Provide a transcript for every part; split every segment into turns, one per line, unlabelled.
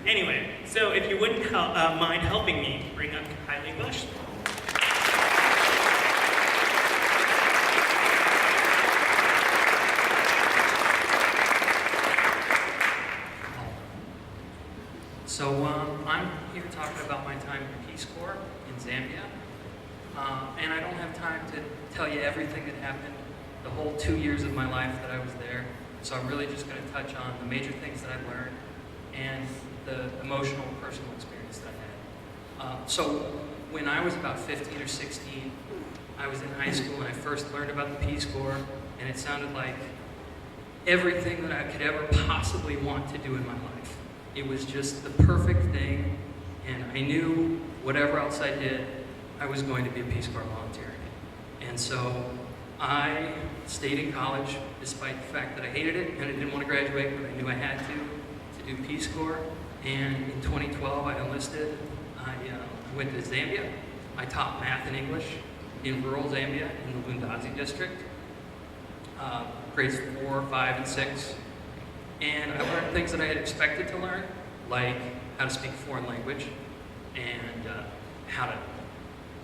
Anyway, so if you wouldn't mind helping me bring up Kiley Bush.
So I'm here talking about my time in the Peace Corps in Zambia. And I don't have time to tell you everything that happened the whole 2 years of my life that I was there. So I'm really just going to touch on the major things that I learned and the emotional, personal experience that I had. So when I was about 15 or 16, I was in high school and I first learned about the Peace Corps, and it sounded like everything that I could ever possibly want to do in my life. It was just the perfect thing, and I knew whatever else I did, I was going to be a Peace Corps volunteer. And so I stayed in college, despite the fact that I hated it and I didn't want to graduate, but I knew I had to do Peace Corps. And in 2012, I enlisted. I went to Zambia. I taught math and English in rural Zambia in the Lundazi district, grades 4, 5, and 6. And I learned things that I had expected to learn, like how to speak a foreign language and how to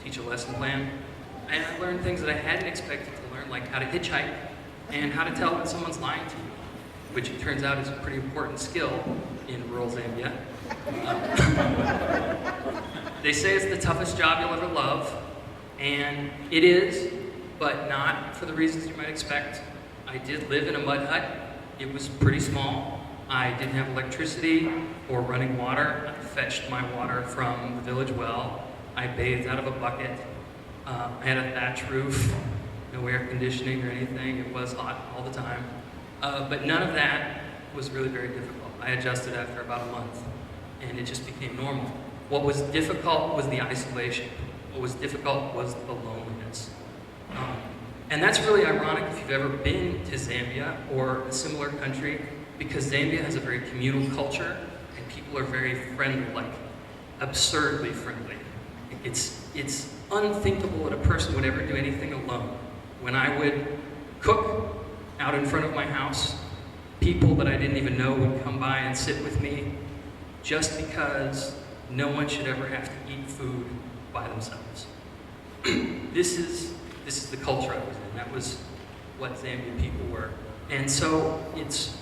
teach a lesson plan. And I learned things that I hadn't expected to learn, like how to hitchhike and how to tell when someone's lying to you, which it turns out is a pretty important skill in rural Zambia. They say it's the toughest job you'll ever love, and it is, but not for the reasons you might expect. I did live in a mud hut. It was pretty small. I didn't have electricity or running water. I fetched my water from the village well. I bathed out of a bucket. I had a thatch roof, no air conditioning or anything. It was hot all the time. But none of that was really very difficult. I adjusted after about a month, and it just became normal. What was difficult was the isolation. What was difficult was the loneliness. And that's really ironic if you've ever been to Zambia or a similar country, because Zambia has a very communal culture, and people are very friendly, like absurdly friendly. It's unthinkable that a person would ever do anything alone. When I would cook out in front of my house, people that I didn't even know would come by and sit with me, just because no one should ever have to eat food by themselves. This is the culture I was in. That was what Zambian people were. And so it's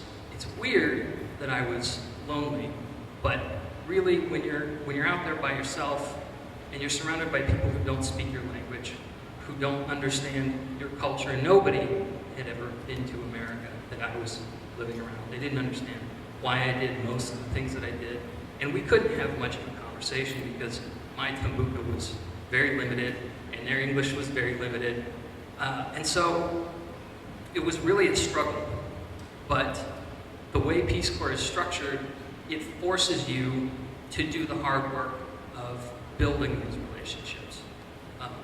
weird that I was lonely, but really when you're out there by yourself and you're surrounded by people who don't speak your language, who don't understand your culture, and nobody had ever been to America that I was living around. They didn't understand why I did most of the things that I did. And we couldn't have much of a conversation because my Tumbuka was very limited and their English was very limited. And so it was really a struggle. But the way Peace Corps is structured, it forces you to do the hard work of building these relationships.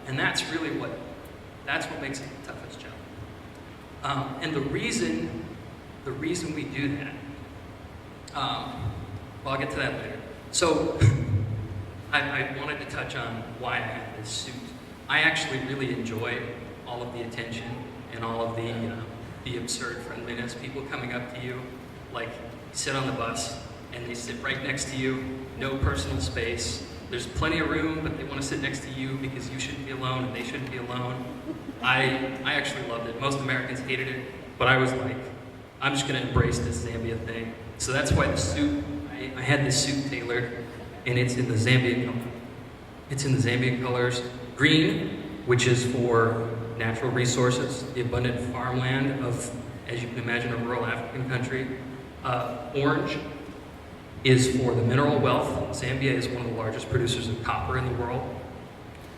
And that's what makes it the toughest job. And the reason we do that, well, I'll get to that later. So I wanted to touch on why I have this suit. I actually really enjoy all of the attention and all of the absurd friendliness. People coming up to you, like you sit on the bus and they sit right next to you, no personal space. There's plenty of room, but they want to sit next to you because you shouldn't be alone and they shouldn't be alone. I actually loved it. Most Americans hated it, but I was like, I'm just going to embrace this Zambia thing. So that's why the suit, I had this suit tailored, and it's in the Zambian color. It's in the Zambian colors. Green, which is for natural resources, the abundant farmland of, as you can imagine, a rural African country. Orange is for the mineral wealth. Zambia is one of the largest producers of copper in the world.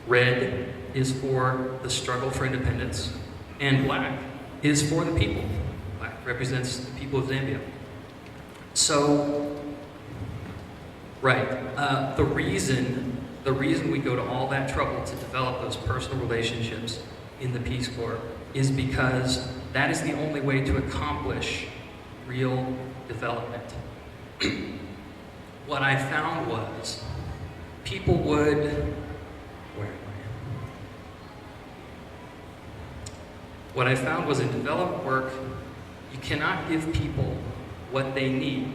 Red is for the struggle for independence. And black is for the people. Black represents the people of Zambia. So, right, the reason we go to all that trouble to develop those personal relationships in the Peace Corps is because that is the only way to accomplish real development. What I found was people would, where am I? What I found was in development work, you cannot give people what they need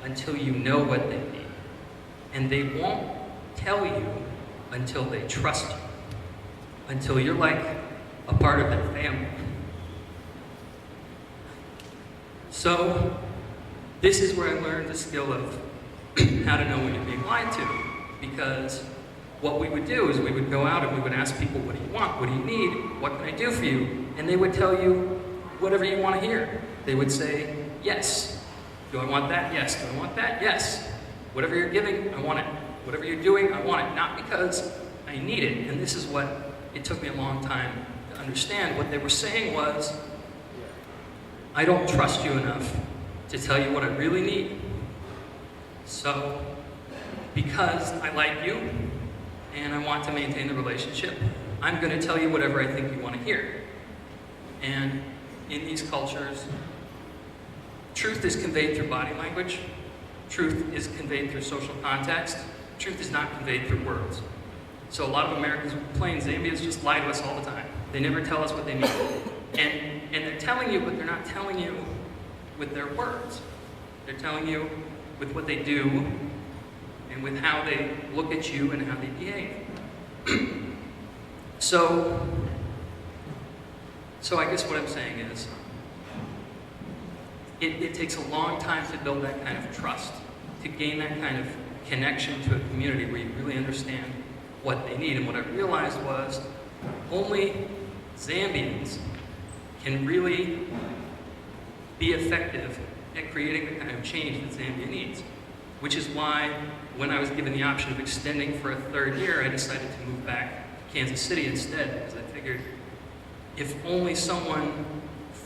until you know what they need. And they won't tell you until they trust you, until you're like a part of their family. So this is where I learned the skill of how to know when you're being lied to, because what we would do is we would go out and we would ask people, what do you want? What do you need? What can I do for you? And they would tell you whatever you want to hear. They would say, yes. Do I want that? Yes. Do I want that? Yes. Whatever you're giving, I want it. Whatever you're doing, I want it. Not because I need it. And this is what it took me a long time to understand. What they were saying was, I don't trust you enough to tell you what I really need. So, because I like you, and I want to maintain the relationship, I'm going to tell you whatever I think you want to hear. And in these cultures, truth is conveyed through body language, truth is conveyed through social context, truth is not conveyed through words. So a lot of Americans who play in Zambia just lie to us all the time. They never tell us what they need. And they're telling you, but they're not telling you with their words. They're telling you with what they do, and with how they look at you and how they behave. So I guess what I'm saying is, it takes a long time to build that kind of trust, to gain that kind of connection to a community where you really understand what they need. And what I realized was, only Zambians can really be effective at creating the kind of change that Zambia needs. Which is why, when I was given the option of extending for a third year, I decided to move back to Kansas City instead, because I figured if only someone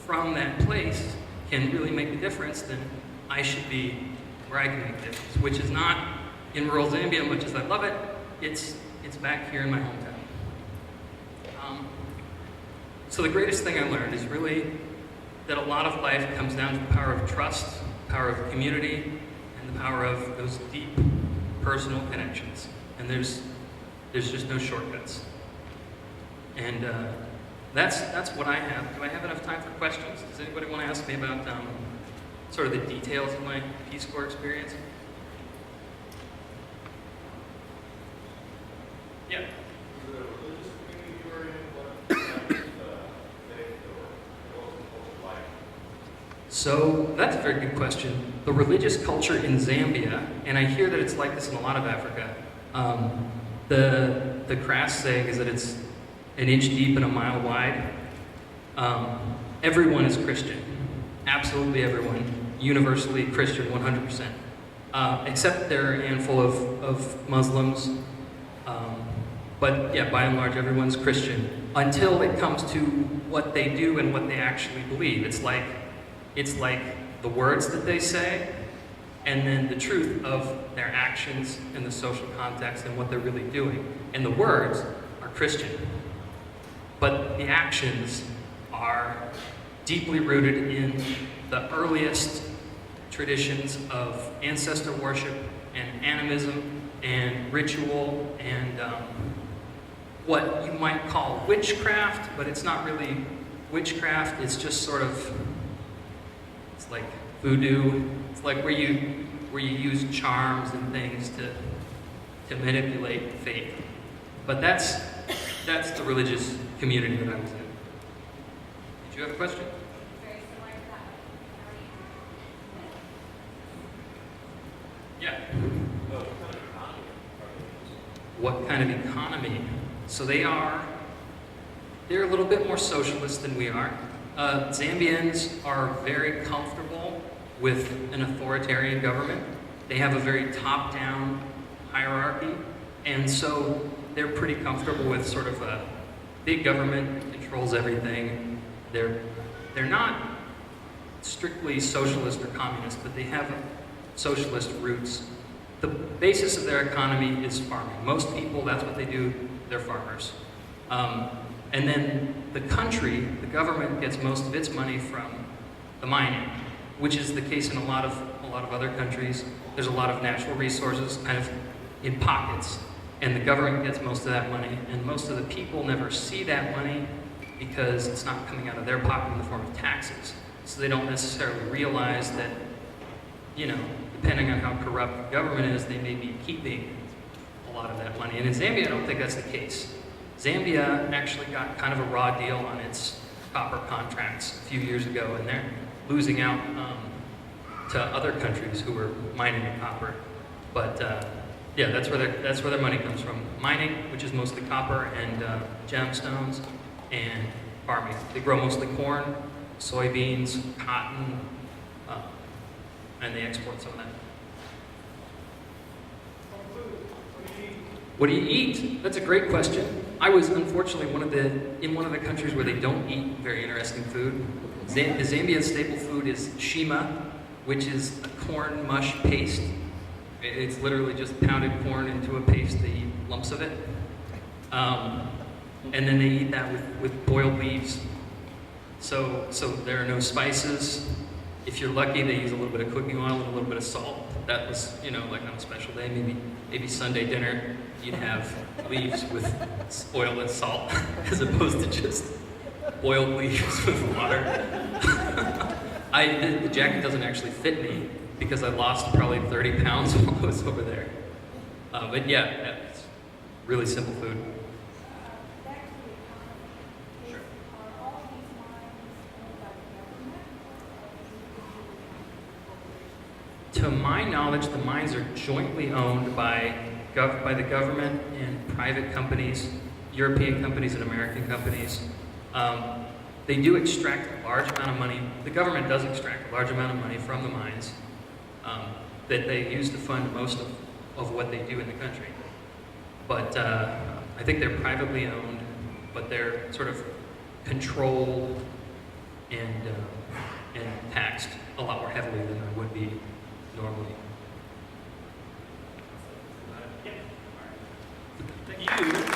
from that place can really make a difference, then I should be where I can make a difference, which is not in rural Zambia, much as I love it, it's back here in my hometown. So the greatest thing I learned is really that a lot of life comes down to the power of trust, power of community, and the power of those deep personal connections. And there's just no shortcuts. And that's what I have. Do I have enough time for questions? Does anybody want to ask me about sort of the details of my Peace Corps experience? Yeah. So that's a very good question. The religious culture in Zambia, and I hear that it's like this in a lot of Africa, the crass saying is that it's an inch deep and a mile wide. Everyone is Christian. Absolutely everyone. Universally Christian, 100%. Except there are a handful of Muslims. But yeah, by and large, everyone's Christian. Until it comes to what they do and what they actually believe. It's like the words that they say, and then the truth of their actions in the social context and what they're really doing. And the words are Christian, but the actions are deeply rooted in the earliest traditions of ancestor worship and animism and ritual and what you might call witchcraft, but it's not really witchcraft, it's just sort of, it's like voodoo. It's like where you use charms and things to manipulate faith. But that's the religious community that I was in. Did you have a question?
Very similar to that.
Yeah. What kind of economy? So they're a little bit more socialist than we are. Zambians are very comfortable with an authoritarian government. They have a very top-down hierarchy, and so they're pretty comfortable with sort of a big government that controls everything. They're not strictly socialist or communist, but they have socialist roots. The basis of their economy is farming. Most people, that's what they do, they're farmers. And then the country, the government, gets most of its money from the mining, which is the case in a lot of other countries. There's a lot of natural resources kind of in pockets, and the government gets most of that money, and most of the people never see that money because it's not coming out of their pocket in the form of taxes. So they don't necessarily realize that, the depending on how corrupt the government is, they may be keeping a lot of that money. And in Zambia, I don't think that's the case. Zambia actually got kind of a raw deal on its copper contracts a few years ago, and they're losing out to other countries who are mining the copper. But yeah, that's where their money comes from. Mining, which is mostly copper and gemstones, and farming. They grow mostly corn, soybeans, cotton, and they export some of that. What do you eat? That's a great question. I was unfortunately in one of the countries where they don't eat very interesting food. The Zambian staple food is shima, which is a corn mush paste. It's literally just pounded corn into a paste. They eat lumps of it. And then they eat that with boiled leaves. So there are no spices. If you're lucky, they use a little bit of cooking oil and a little bit of salt. That was, like on a special day, maybe Sunday dinner, you'd have leaves with oil and salt as opposed to just boiled leaves with water. The jacket doesn't actually fit me because I lost probably 30 pounds while I was over there. But yeah, it's really simple food.
Back to the economy.
Sure.
Are all of these mines owned by the government or
To my knowledge, the mines are jointly owned by the government and private companies, European companies and American companies. They do extract a large amount of money. The government does extract a large amount of money from the mines that they use to fund most of what they do in the country. But I think they're privately owned, but they're sort of controlled and taxed a lot more heavily than they would be normally.
Thank you.